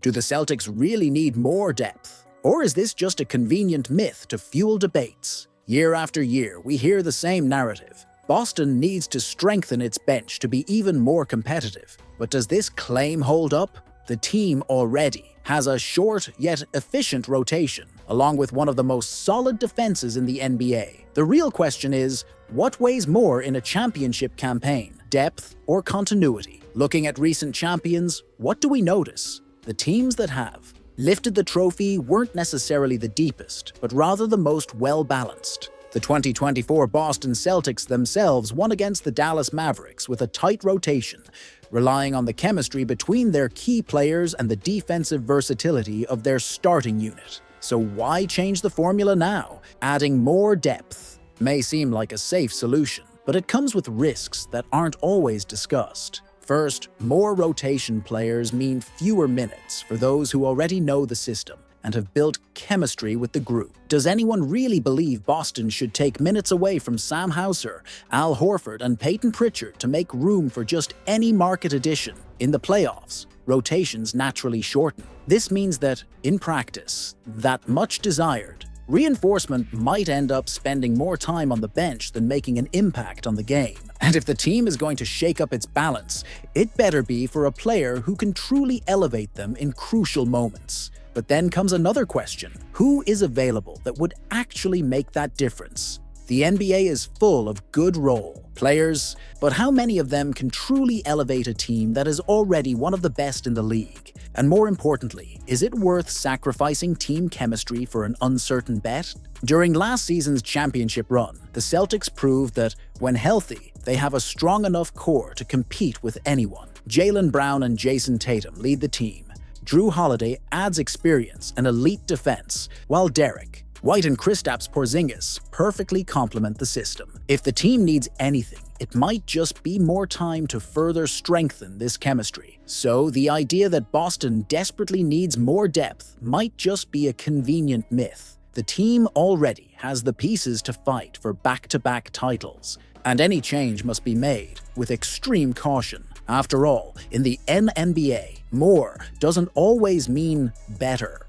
Do the Celtics really need more depth? Or is this just a convenient myth to fuel debates? Year after year, we hear the same narrative. Boston needs to strengthen its bench to be even more competitive. But does this claim hold up? The team already has a short yet efficient rotation, along with one of the most solid defenses in the NBA. The real question is, what weighs more in a championship campaign, depth or continuity? Looking at recent champions, what do we notice? The teams that have lifted the trophy weren't necessarily the deepest, but rather the most well-balanced. The 2024 Boston Celtics themselves won against the Dallas Mavericks with a tight rotation, relying on the chemistry between their key players and the defensive versatility of their starting unit. So why change the formula now? Adding more depth may seem like a safe solution, but it comes with risks that aren't always discussed. First, more rotation players mean fewer minutes for those who already know the system and have built chemistry with the group. Does anyone really believe Boston should take minutes away from Sam Hauser, Al Horford, and Peyton Pritchard to make room for just any market addition? In the playoffs, rotations naturally shorten. This means that, in practice, that much desired reinforcement might end up spending more time on the bench than making an impact on the game. And if the team is going to shake up its balance, it better be for a player who can truly elevate them in crucial moments. But then comes another question. Who is available that would actually make that difference? The NBA is full of good role players, but how many of them can truly elevate a team that is already one of the best in the league? And more importantly, is it worth sacrificing team chemistry for an uncertain bet? During last season's championship run, the Celtics proved that, when healthy, they have a strong enough core to compete with anyone. Jaylen Brown and Jason Tatum lead the team. Drew Holiday adds experience and elite defense, while Derek White and Kristaps Porzingis perfectly complement the system. If the team needs anything, it might just be more time to further strengthen this chemistry. So the idea that Boston desperately needs more depth might just be a convenient myth. The team already has the pieces to fight for back-to-back titles, and any change must be made with extreme caution. After all, in the NBA, more doesn't always mean better.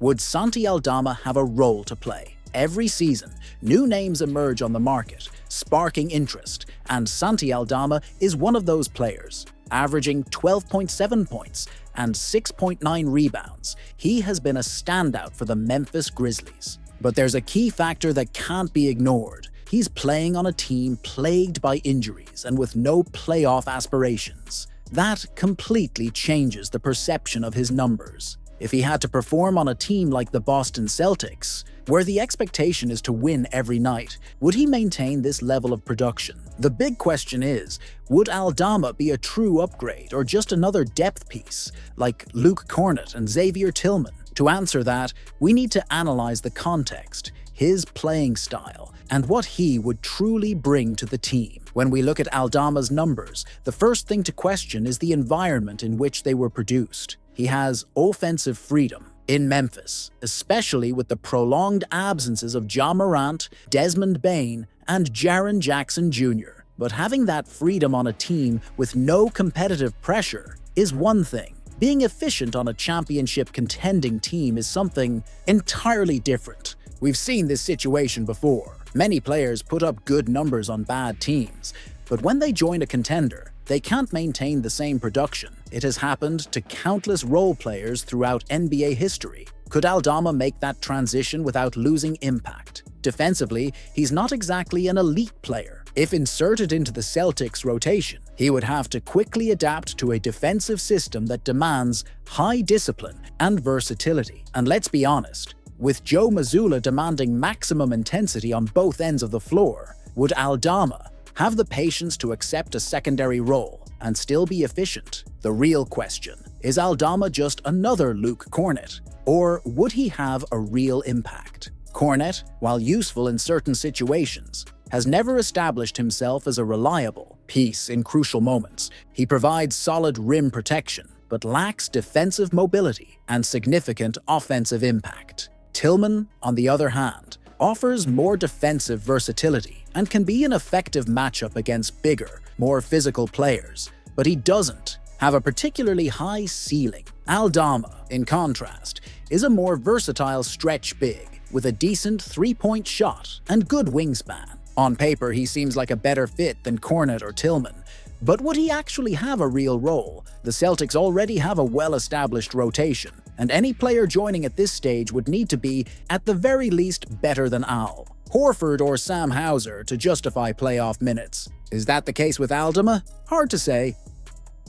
Would Santi Aldama have a role to play? Every season, new names emerge on the market, sparking interest, and Santi Aldama is one of those players. Averaging 12.7 points and 6.9 rebounds, he has been a standout for the Memphis Grizzlies. But there's a key factor that can't be ignored. He's playing on a team plagued by injuries and with no playoff aspirations. That completely changes the perception of his numbers. If he had to perform on a team like the Boston Celtics, where the expectation is to win every night, would he maintain this level of production? The big question is, would Aldama be a true upgrade or just another depth piece, like Luke Cornett and Xavier Tillman? To answer that, we need to analyze the context, his playing style, and what he would truly bring to the team. When we look at Aldama's numbers, the first thing to question is the environment in which they were produced. He has offensive freedom in Memphis, especially with the prolonged absences of Ja Morant, Desmond Bane, and Jaren Jackson Jr. But having that freedom on a team with no competitive pressure is one thing. Being efficient on a championship contending team is something entirely different. We've seen this situation before. Many players put up good numbers on bad teams, but when they join a contender, they can't maintain the same production. It has happened to countless role players throughout NBA history. Could Aldama make that transition without losing impact? Defensively, he's not exactly an elite player. If inserted into the Celtics rotation, he would have to quickly adapt to a defensive system that demands high discipline and versatility. And let's be honest, with Joe Mazzulla demanding maximum intensity on both ends of the floor, would Aldama have the patience to accept a secondary role and still be efficient? The real question, is Aldama just another Luke Cornett, or would he have a real impact? Cornett, while useful in certain situations, has never established himself as a reliable piece in crucial moments. He provides solid rim protection, but lacks defensive mobility and significant offensive impact. Tillman, on the other hand, offers more defensive versatility and can be an effective matchup against bigger, more physical players, but he doesn't have a particularly high ceiling. Aldama, in contrast, is a more versatile stretch big with a decent three-point shot and good wingspan. On paper, he seems like a better fit than Cornet or Tillman, but would he actually have a real role? The Celtics already have a well-established rotation, and any player joining at this stage would need to be, at the very least, better than Al Horford or Sam Hauser to justify playoff minutes. Is that the case with Aldama? Hard to say.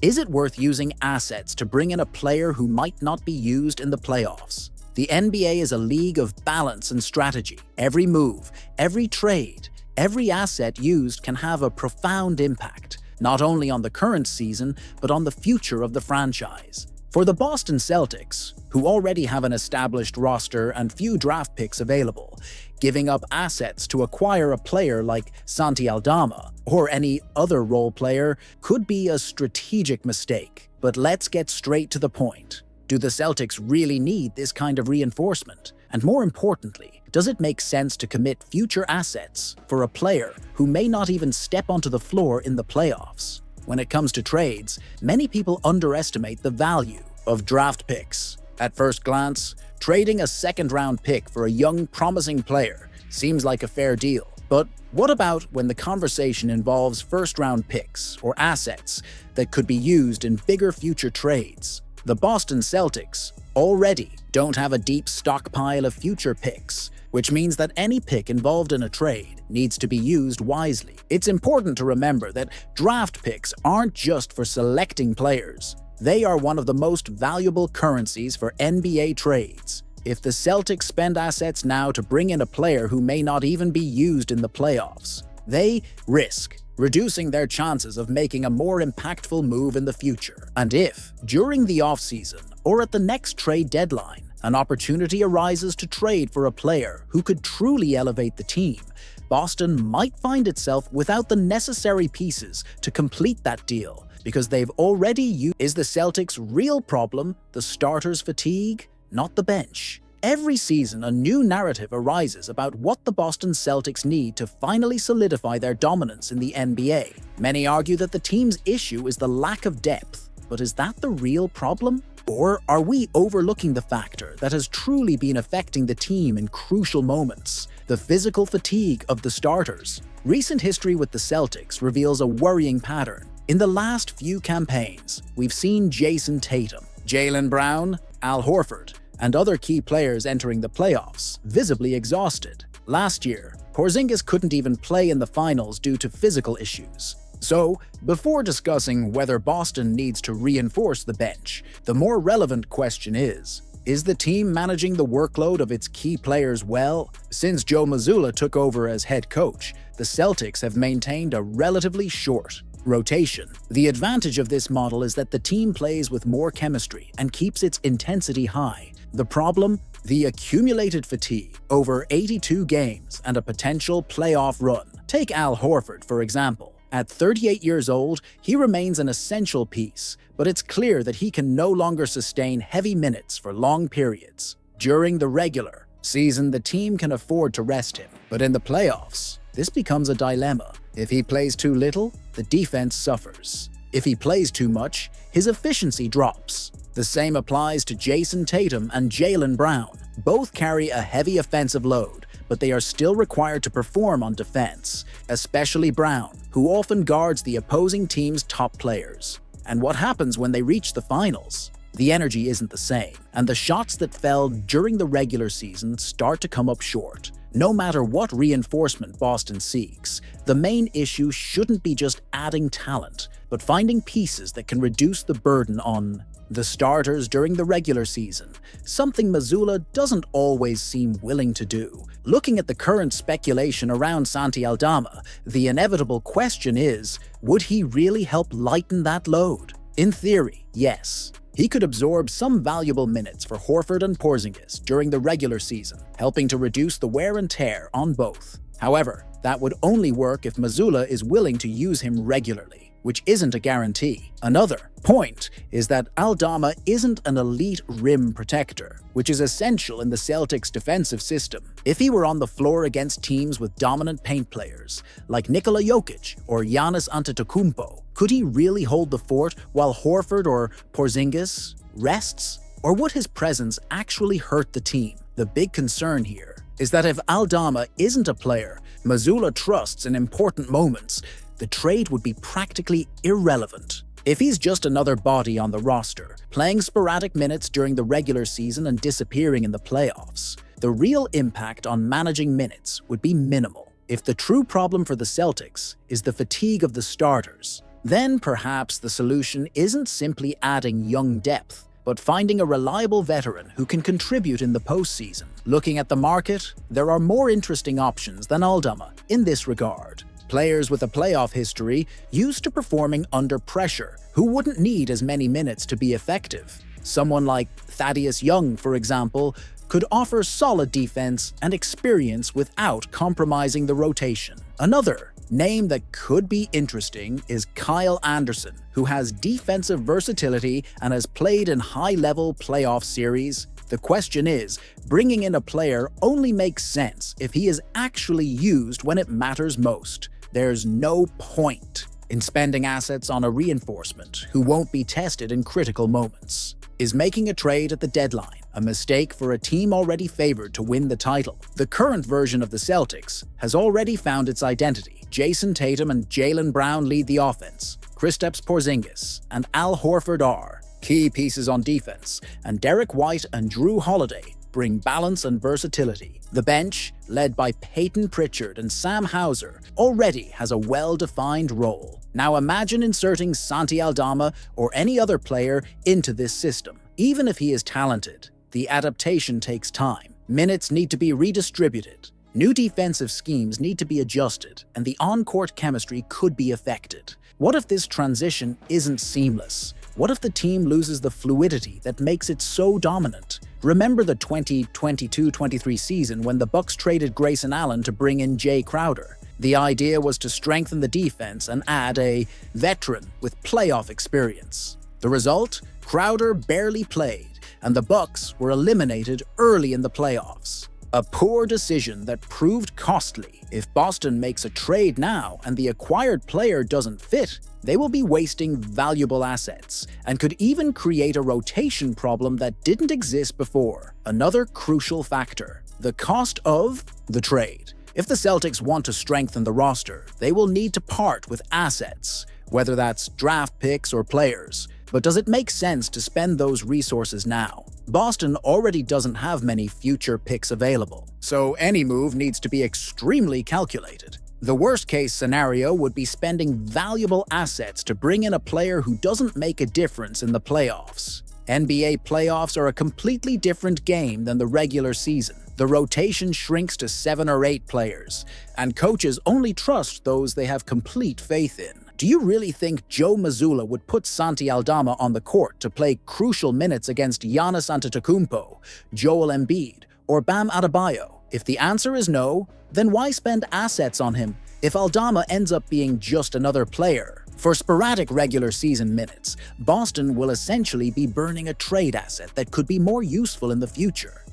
Is it worth using assets to bring in a player who might not be used in the playoffs? The NBA is a league of balance and strategy. Every move, every trade, every asset used can have a profound impact, not only on the current season, but on the future of the franchise. For the Boston Celtics, who already have an established roster and few draft picks available, giving up assets to acquire a player like Santi Aldama or any other role player could be a strategic mistake. But let's get straight to the point. Do the Celtics really need this kind of reinforcement? And more importantly, does it make sense to commit future assets for a player who may not even step onto the floor in the playoffs? When it comes to trades, many people underestimate the value of draft picks. At first glance, trading a second-round pick for a young, promising player seems like a fair deal. But what about when the conversation involves first-round picks or assets that could be used in bigger future trades? The Boston Celtics already don't have a deep stockpile of future picks, which means that any pick involved in a trade needs to be used wisely. It's important to remember that draft picks aren't just for selecting players. They are one of the most valuable currencies for NBA trades. If the Celtics spend assets now to bring in a player who may not even be used in the playoffs, they risk reducing their chances of making a more impactful move in the future. And if, during the offseason or at the next trade deadline, an opportunity arises to trade for a player who could truly elevate the team, Boston might find itself without the necessary pieces to complete that deal because they've already used. Is the Celtics' real problem the starters' fatigue, not the bench? Every season, a new narrative arises about what the Boston Celtics need to finally solidify their dominance in the NBA. Many argue that the team's issue is the lack of depth, but is that the real problem? Or are we overlooking the factor that has truly been affecting the team in crucial moments? The physical fatigue of the starters. Recent history with the Celtics reveals a worrying pattern. In the last few campaigns, we've seen Jason Tatum, Jaylen Brown, Al Horford, and other key players entering the playoffs visibly exhausted. Last year, Porzingis couldn't even play in the finals due to physical issues. So, before discussing whether Boston needs to reinforce the bench, the more relevant question is the team managing the workload of its key players well? Since Joe Mazzulla took over as head coach, the Celtics have maintained a relatively short rotation. The advantage of this model is that the team plays with more chemistry and keeps its intensity high. The problem? The accumulated fatigue over 82 games and a potential playoff run. Take Al Horford, for example. At 38 years old, he remains an essential piece, but it's clear that he can no longer sustain heavy minutes for long periods. During the regular season, the team can afford to rest him, but in the playoffs, this becomes a dilemma. If he plays too little, the defense suffers. If he plays too much, his efficiency drops. The same applies to Jason Tatum and Jaylen Brown. Both carry a heavy offensive load, but they are still required to perform on defense, especially Brown, who often guards the opposing team's top players. And what happens when they reach the finals? The energy isn't the same, and the shots that fell during the regular season start to come up short. No matter what reinforcement Boston seeks, the main issue shouldn't be just adding talent, but finding pieces that can reduce the burden on the starters during the regular season, something Mazzulla doesn't always seem willing to do. Looking at the current speculation around Santi Aldama, the inevitable question is, would he really help lighten that load? In theory, yes. He could absorb some valuable minutes for Horford and Porzingis during the regular season, helping to reduce the wear and tear on both. However, that would only work if Mazzulla is willing to use him regularly, which isn't a guarantee. Another point is that Aldama isn't an elite rim protector, which is essential in the Celtics' defensive system. If he were on the floor against teams with dominant paint players, like Nikola Jokic or Giannis Antetokounmpo, could he really hold the fort while Horford or Porzingis rests, or would his presence actually hurt the team? The big concern here is that if Aldama isn't a player Mazzulla trusts in important moments, the trade would be practically irrelevant. If he's just another body on the roster, playing sporadic minutes during the regular season and disappearing in the playoffs, the real impact on managing minutes would be minimal. If the true problem for the Celtics is the fatigue of the starters, then perhaps the solution isn't simply adding young depth, but finding a reliable veteran who can contribute in the postseason. Looking at the market, there are more interesting options than Aldama in this regard. Players with a playoff history used to performing under pressure who wouldn't need as many minutes to be effective. Someone like Thaddeus Young, for example, could offer solid defense and experience without compromising the rotation. Another name that could be interesting is Kyle Anderson, who has defensive versatility and has played in high-level playoff series. The question is, bringing in a player only makes sense if he is actually used when it matters most. There's no point in spending assets on a reinforcement who won't be tested in critical moments. Is making a trade at the deadline a mistake for a team already favored to win the title? The current version of the Celtics has already found its identity. Jason Tatum and Jaylen Brown lead the offense. Kristaps Porzingis and Al Horford are key pieces on defense, and Derek White and Drew Holiday bring balance and versatility. The bench, led by Peyton Pritchard and Sam Hauser, already has a well-defined role. Now imagine inserting Santi Aldama or any other player into this system. Even if he is talented, the adaptation takes time. Minutes need to be redistributed. New defensive schemes need to be adjusted, and the on-court chemistry could be affected. What if this transition isn't seamless? What if the team loses the fluidity that makes it so dominant? Remember the 2022-23 season when the Bucks traded Grayson Allen to bring in Jay Crowder. The idea was to strengthen the defense and add a veteran with playoff experience. The result? Crowder barely played, and the Bucks were eliminated early in the playoffs. A poor decision that proved costly. If Boston makes a trade now and the acquired player doesn't fit, they will be wasting valuable assets and could even create a rotation problem that didn't exist before. Another crucial factor: the cost of the trade. If the Celtics want to strengthen the roster, they will need to part with assets, whether that's draft picks or players. But does it make sense to spend those resources now? Boston already doesn't have many future picks available, so any move needs to be extremely calculated. The worst-case scenario would be spending valuable assets to bring in a player who doesn't make a difference in the playoffs. NBA playoffs are a completely different game than the regular season. The rotation shrinks to 7 or 8 players, and coaches only trust those they have complete faith in. Do you really think Joe Mazzulla would put Santi Aldama on the court to play crucial minutes against Giannis Antetokounmpo, Joel Embiid, or Bam Adebayo? If the answer is no, then why spend assets on him if Aldama ends up being just another player? For sporadic regular season minutes, Boston will essentially be burning a trade asset that could be more useful in the future.